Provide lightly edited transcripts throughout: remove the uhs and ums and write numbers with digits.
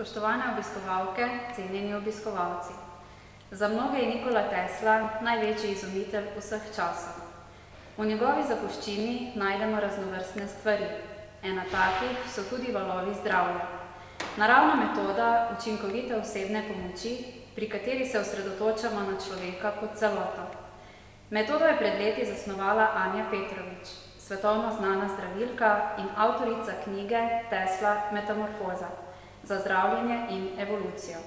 Spoštovane obiskovalke, cenjeni obiskovalci. Za mnoge je Nikola Tesla največji izumitelj vseh časov. V njegovi zapuščini najdemo raznovrstne stvari. Ena takih so tudi valovi zdravja. Naravna metoda učinkovite osebne pomoči, pri kateri se osredotočamo na človeka kot celoto. Metodo je pred leti zasnovala Anja Petrovič, svetovno znana zdravilka in avtorica knjige Tesla Metamorfoza za zdravljenje in evolucijo.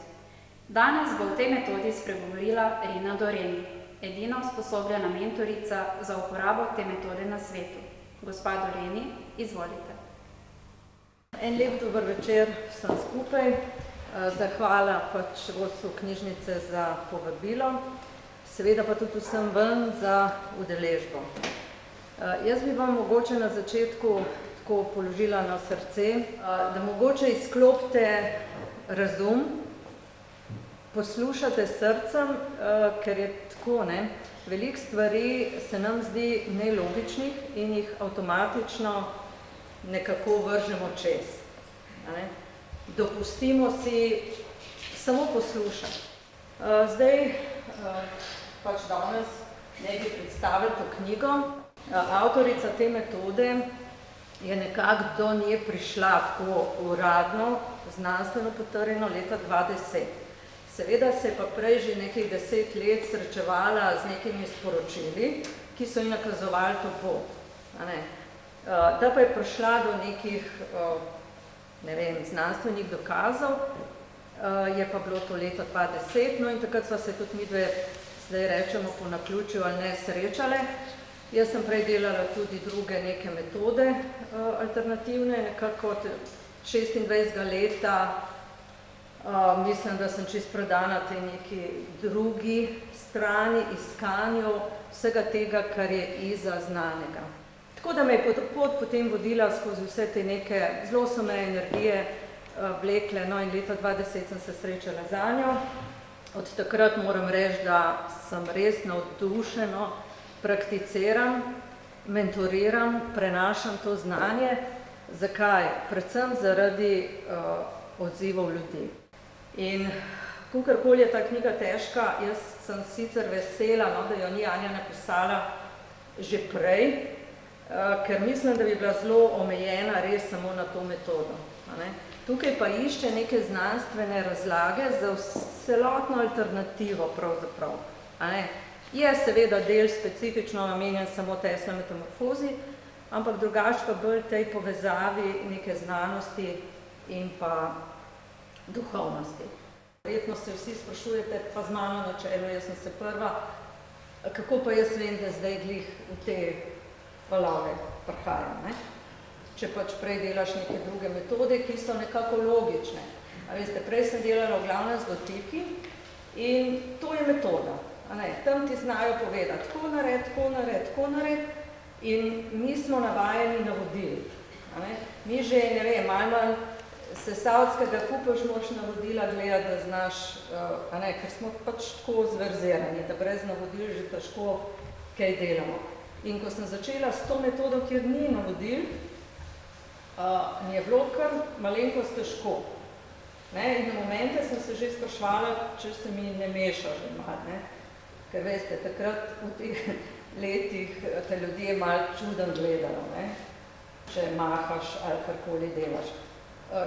Danes bo v tej metodi spregovorila Rina Doreni, edina usposobljena mentorica za uporabo te metode na svetu. Gospa Doreni, izvolite. En lep dober večer vsem skupaj. Zahvala vodstvu knjižnice za povabilo, seveda pa tudi vsem ven za udeležbo. Jaz bi vam mogoče na začetku tako položila na srce, da mogoče izklopite razum, poslušate srcem, ker je tako, veliko stvari se nam zdi nelogičnih in jih avtomatično nekako vržemo čez. Dopustimo si samo poslušati. Zdaj, danes ne bi predstavili to knjigo. Avtorica te metode je nekako do nje prišla tako uradno, znanstveno potrjeno leta 2010. Seveda se je pa prej že nekaj 10 let srečevala z nekimi sporočili, ki so ji nakazovali to pot. Da pa je prišla do nekih, znanstvenih dokazov, je pa bilo to leta 2010, in takrat sva se tudi midve, zdaj rečemo po naključju ali ne, srečale. Jaz sem prej delala tudi druge neke metode alternativne, nekako od 26 leta, mislim, da sem čisto predana tej neki drugi strani, iskanju vsega tega, kar je izza znanega. Tako da me je pot potem vodila skozi vse te neke, zelo so me energije vlekle, in leta 2010 sem se srečala z Anjo. Od takrat moram reči, da sem res navdušeno prakticiram, mentoriram, prenašam to znanje. Zakaj? Predvsem zaradi odzivov ljudi. In kakorkoli je ta knjiga težka, jaz sem sicer vesela, da jo ni Anja napisala že prej, ker mislim, da bi bila zelo omejena res samo na to metodo. Tukaj pa išče neke znanstvene razlage za celotno alternativo pravzaprav. Je seveda del specifično namenjen samo Tesla metamorfozi, ampak drugače pa bolj tej povezavi neke znanosti in pa duhovnosti. Verjetno se vsi sprašujete, pa z mano na čelu, jaz sem se prva, kako pa jaz vem, da zdaj glih v te valove prihajam. Če prej delaš neke druge metode, ki so nekako logične. Prej sem delala v glavnem z dotiki in to je metoda. Tam ti znajo povedati, tako nared, tako nared, tako nared, in mi smo navajeni navodil. Mi že, malo manj sesavskega kupaš moč navodila gledati, da znaš, ker smo tako zverzirani, da brez navodil že težko kaj delamo. In ko sem začela s to metodo, kjer ni navodil, mi je bilo kar malenkost težko. In na momente sem se že spraševala, če se mi ne meša že malo. Ker veste, takrat v teh letih te ljudje malo čuden gledalo, če mahaš ali karkoli delaš.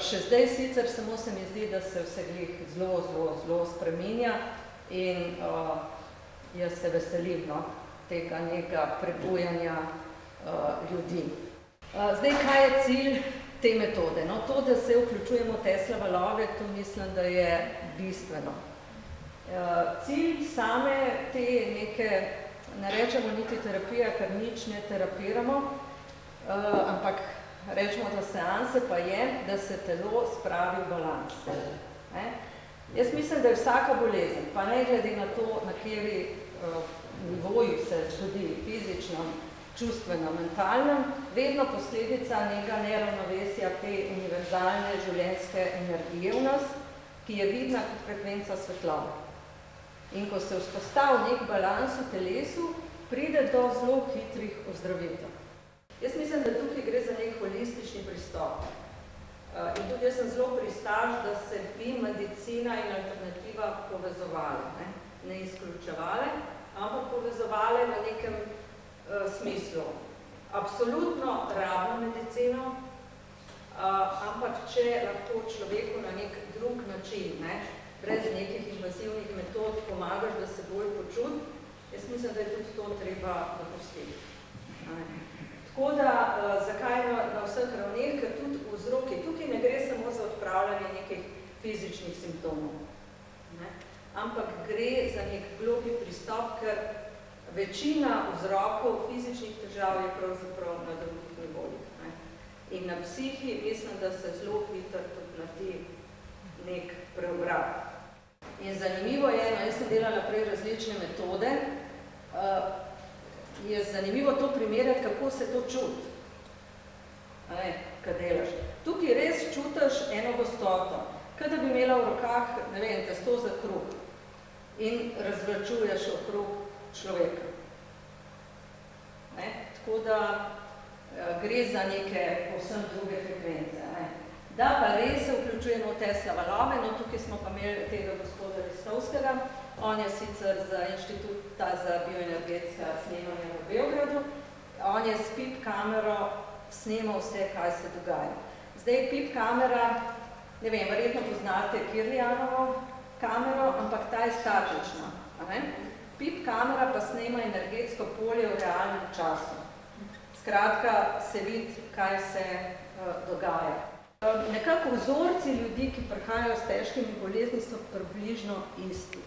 Še zdaj sicer samo se mi zdi, da se vse glih zelo spreminja in jaz se veselim tega nekega prebujanja ljudi. Zdaj, kaj je cilj te metode? To, da se vključujemo Tesla valove, to mislim, da je bistveno. Cilj same te neke, ne rečemo niti terapija, ker nič ne terapiramo, ampak rečemo, da seanse pa je, da se telo spravi v balans. Jaz mislim, da je vsaka bolezen, pa ne glede na to, na kateri nivoju se zgodi, fizično, čustveno, mentalnem, vedno posledica nekega neravnovesja te univerzalne življenjske energije v nas, ki je vidna kot frekvenca svetlobe. In ko se vzpostavi nek balans v telesu, pride do zelo hitrih ozdravitev. Jaz mislim, da tukaj gre za nek holistični pristop. In tudi jaz sem zelo pristaš, da se bi medicina in alternativa povezovali, ne izključevali, ampak povezovali v nekem smislu. Absolutno rabimo medicino, ampak če lahko človeku na nek drug način, brez nekih invazivnih metod pomagaš, da se bolj počuti, jaz mislim, da je tudi to treba dopustiti. Tako da, zakaj na vseh ravneh, ker tudi vzroki, tukaj ne gre samo za odpravljanje nekih fizičnih simptomov, ampak gre za nek globlji pristop, ker večina vzrokov fizičnih težav je pravzaprav na drugih nivojih. In na psihi mislim, da se zelo hitro tudi naredi nek preobrat. In zanimivo je, jaz sem delala prej različne metode, je zanimivo to primerjati, kako se to čuti, kad delaš. Tukaj res čutiš eno gostoto, kad da bi imela v rokah, ne vem, testo za kruh in razvračuješ okrog človeka. Tako da gre za neke povsem druge frekvence. Da pa res se vključujemo v Tesla valove, no tukaj smo pa imeli tega gospoda Ristovskega, on je sicer za Inštituta za bioenergetska snemanja v Beogradu, on je s PIP kamero snemal vse, kaj se dogaja. Zdaj PIP kamera, ne vem, verjetno poznate Kirlijanovo kamero, ampak ta je statična. PIP kamera pa snema energetsko polje v realnem času. Skratka, se vidi, kaj se dogaja. Nekako vzorci ljudi, ki prihajajo s težkimi bolezni, so približno isti.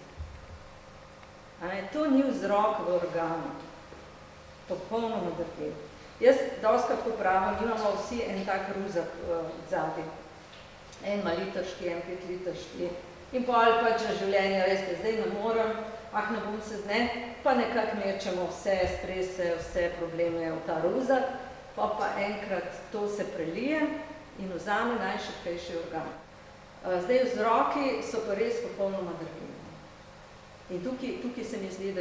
To ni vzrok v organu. Popolnoma drugje. Jaz dostakrat popravim, imamo vsi en tak ruzak zadnji. En malitrški, en 5-litrški. In pol pač na življenje, veste, zdaj ne morem, ne bom se pa nekako mečemo vse strese, vse probleme v ta ruzak, pa enkrat to se prelije in vzame najšibkejši organ. Zdaj vzroki so pa res popolnoma drugi. In tukaj se mi zdi,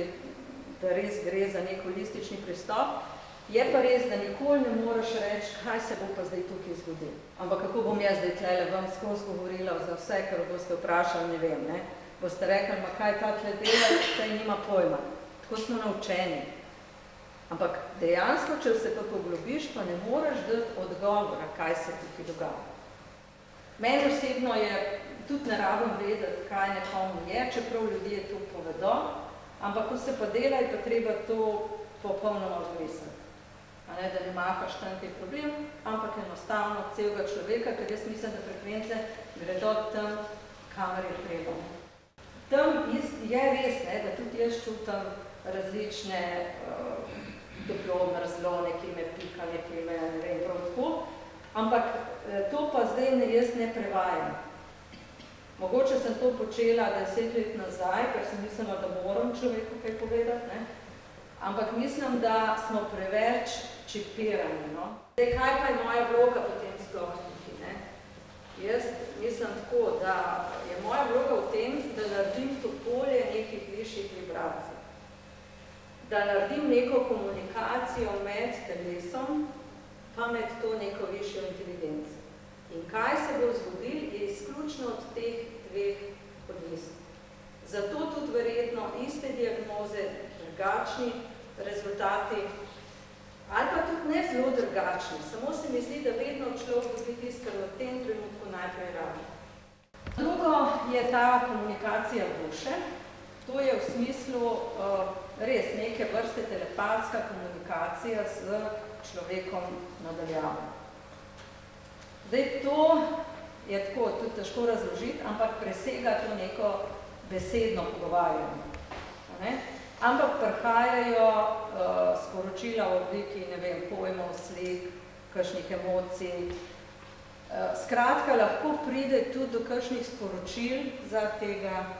da res gre za nek holistični pristop. Je pa res, da nikoli ne moreš reči, kaj se bo pa zdaj tukaj zgodilo. Ampak kako bom jaz zdaj tlele vam skozi govorila za vse, kar boste vprašali, ne vem, Boste rekli, kaj ta tle dela, saj nima pojma. Tako smo naučeni. Ampak dejansko, če se pa poglobiš, pa ne moreš dati odgovora, kaj se tukaj dogaja. Meni osebno je tudi ne rabim vedeti, kaj nekomu je, čeprav ljudje to povedo, ampak ko se pa dela, je pa treba to popolnoma odmisliti. Da ne mahaš tam kaj problem, ampak enostavno celega človeka, ker jaz mislim, da frekvence gredo tam, kamor je treba. Tam je res, da tudi jaz čutam različne toplo, mrzlo, nekaj me pika, nekaj me ne vem prav tako, ampak to pa zdaj jaz ne prevajam. Mogoče sem to počela 10 let nazaj, ker sem mislila, da moram človeku kaj povedati, ampak mislim, da smo preveč čipirani. Zdaj, kaj pa je moja vloga potem sploh tukaj? Jaz mislim tako, da je moja vloga v tem, da naredim to polje nekih višjih vibracij. Da naredim neko komunikacijo med telesom, pa med to neko višjo inteligenco. In kaj se bo zgodilo, je izključno od teh dveh odvisno. Zato tudi verjetno iste diagnoze, drugačni rezultati, ali pa tudi ne zelo drugačni. Samo se mi zdi, da vedno človek dobi tisto, kar v tem trenutku najprej rabi. Drugo je ta komunikacija duše. To je v smislu res neke vrste telepatska komunikacija z človekom nadaljavo. Zdaj, to je tako, tudi težko razložiti, ampak presega to neko besedno pogovarjanje. Ampak prihajajo sporočila v obliki, ne vem, pojmov, slik, kakšnih emocij. Skratka, lahko pride tudi do kakšnih sporočil za tega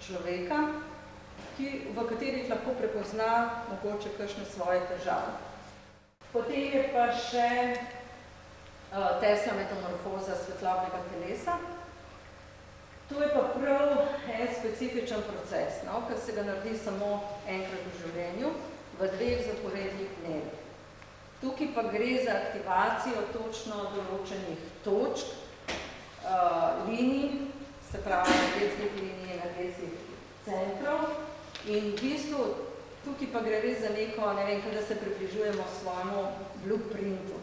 človeka, v katerih lahko prepozna mogoče kakšne svoje težave. Potem je pa še Tesla metamorfoza svetlobnega telesa. To je pa prav en specifičen proces, ker se ga naredi samo enkrat v življenju, v 2 zaporednih dnevih. Tukaj pa gre za aktivacijo točno določenih točk, linij, se pravi energetskih linij, energetskih centrov. In v bistvu tukaj pa gre res za neko, ne vem, kada se približujemo svojemu blueprintu.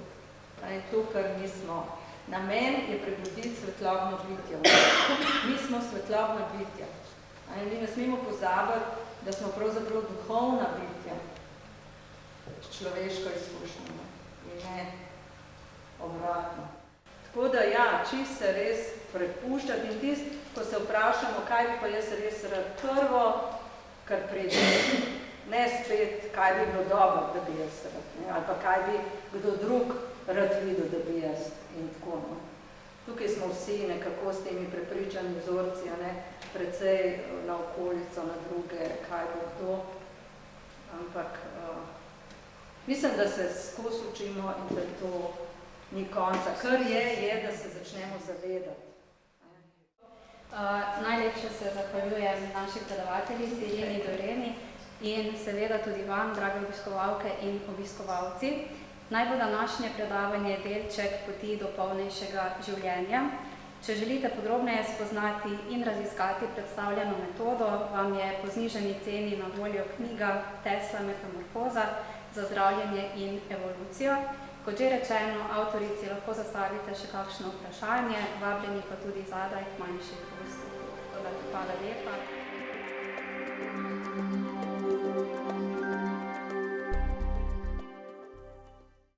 To, kar mi smo. Namen je prebuditi svetlobno bitje. Mi smo svetlobna bitja. Mi ne smemo pozabiti, da smo pravzaprav duhovna bitja s človeško izkušnjo in ne obratno. Tako da ja, čisto se res prepuščati in tisto, ko se vprašamo, kaj bi pa jaz res rad prvo, kar pride. Ne spet, kaj bi bilo dobro, da bi jaz rad, ne? Ali pa kaj bi kdo drug rad videl, da bi jaz in tako. No? Tukaj smo vsi nekako s temi prepričani vzorci, ne? Precej na okolico, na druge, kaj bo kdo. Ampak mislim, da se skozi učimo in da to ni konca. Kar je, da se začnemo zavedati. Najlepše se zahvaljujem naši predavateljici Jeni Doreni in seveda tudi vam, drage obiskovalke in obiskovalci. Naj bo današnje predavanje delček poti do polnejšega življenja. Če želite podrobneje spoznati in raziskati predstavljeno metodo, vam je po znižani ceni na voljo knjiga Tesla Metamorfoza za zdravljenje in evolucijo. Kot že rečeno, avtorici lahko zastavite še kakšno vprašanje, vabljeni pa tudi zadaj k manjših gostov. Hvala lepa.